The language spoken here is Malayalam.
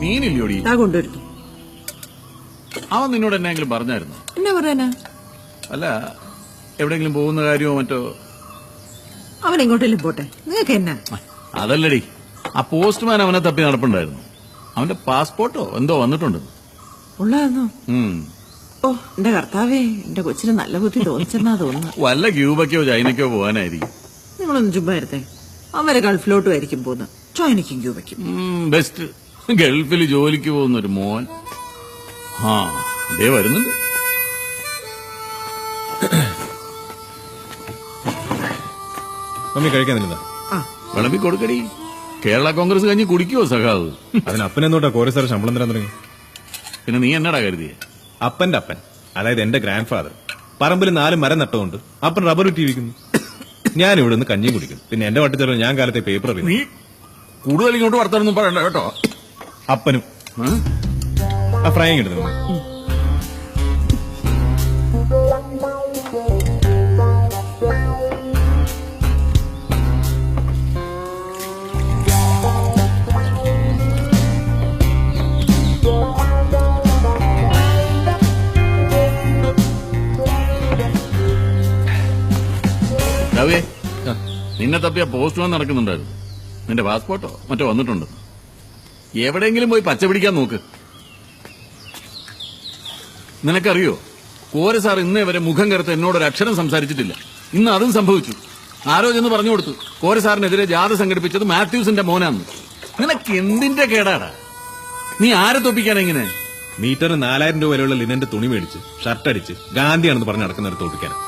മീനില്ലോടി? കൊണ്ടുവരുന്നു. അവൻ നിന്നോട് എന്നെങ്കിലും പറഞ്ഞായിരുന്നു? എന്നാ പറയാനാ? അല്ല, എവിടെയെങ്കിലും പോകുന്ന കാര്യമോ മറ്റോ? അവൻ എങ്ങോട്ടെങ്കിലും പോട്ടെ, നിങ്ങൾക്ക് എന്നാ? അതല്ലടി, ആ പോസ്റ്റ്മാൻ അവനെ തപ്പി നടപ്പുണ്ടായിരുന്നു. അവന്റെ പാസ്പോർട്ടോ എന്തോ വന്നിട്ടുണ്ട്. ഉള്ളായിരുന്നോ? ഓ എന്റെ കർത്താവേ, എന്റെ കൊച്ചിന് നല്ല ബുദ്ധി തോന്നിച്ചെന്നാ തോന്നുന്നു. വല്ല ക്യൂബയ്ക്കോ ചൈനയ്ക്കോ പോകാനായിരിക്കും. നിങ്ങളൊന്നും ചുമ്മാ ഇരുത്തേ. അവരെ ഗൾഫിലോട്ടും ആയിരിക്കും പോകുന്നത്, ചൈനയ്ക്കും ക്യൂബയ്ക്കും. ബെസ്റ്റ്. ഗൾഫിൽ ജോലിക്ക് പോകുന്നൊരു മോൻ. ആ ദേ വരുന്നുണ്ട്. മമ്മി കഴിക്കാനില്ല, വിളമ്പി കൊടുക്കടി. കേരള കോൺഗ്രസ് കഴിഞ്ഞ് കുടിക്കുവോ സഖാവ്? അതിന് അപ്പനെന്നോട്ടാ കോരെ സാറ് ശമ്പളം തരാൻ തുടങ്ങി. പിന്നെ നീ എന്നടാ കരുതിയെ? അപ്പന്റെ അപ്പൻ, അതായത് എന്റെ ഗ്രാൻഡ് ഫാദർ, പറമ്പിൽ 4 മരം നട്ടുകൊണ്ട് അപ്പൻ റബ്ബർ ഇട്ടിരിക്കുന്നു. ഞാൻ ഇവിടെ നിന്ന് കഞ്ഞിയും കുടിക്കുന്നു. പിന്നെ എന്റെ വട്ടിച്ചേർന്ന് ഞാൻ കാലത്തെ പേപ്പർ അറിയുന്നു. നീ കൂടുതൽ ഇങ്ങോട്ട് വർത്താനൊന്നും പറയണ്ട കേട്ടോ. അപ്പനും ആ ഫ്രൈങ് ഇടുന്നു. നിന്നെ തപ്പിയ പോസ്റ്റ്മാൻ നടക്കുന്നുണ്ടായിരുന്നു. നിന്റെ പാസ്പോർട്ടോ മറ്റോ വന്നിട്ടുണ്ട്. എവിടെയെങ്കിലും പോയി പച്ച പിടിക്കാൻ നോക്ക്. നിനക്കറിയോ, കോര സാർ ഇന്നേ വരെ മുഖം കറുത്ത് എന്നോടൊരു അക്ഷരം സംസാരിച്ചിട്ടില്ല. ഇന്ന് അതും സംഭവിച്ചു. ആരോ ചെന്ന് പറഞ്ഞു കൊടുത്തു കോര സാറിനെതിരെ ജാഥ സംഘടിപ്പിച്ചത് മാത്യൂസിന്റെ മോനാന്ന്. നിനക്ക് എന്തിന്റെ കേടാടാ? നീ ആരെ തോപ്പിക്കാനെങ്ങനെ? മീറ്ററിന് 4000 രൂപ വിലയുള്ള ലിനന്റെ തുണി മേടിച്ച് ഷർട്ട് അടിച്ച് ഗാന്ധിയാണെന്ന് പറഞ്ഞ് നടക്കുന്നവരെ തോപ്പിക്കാനാണ്.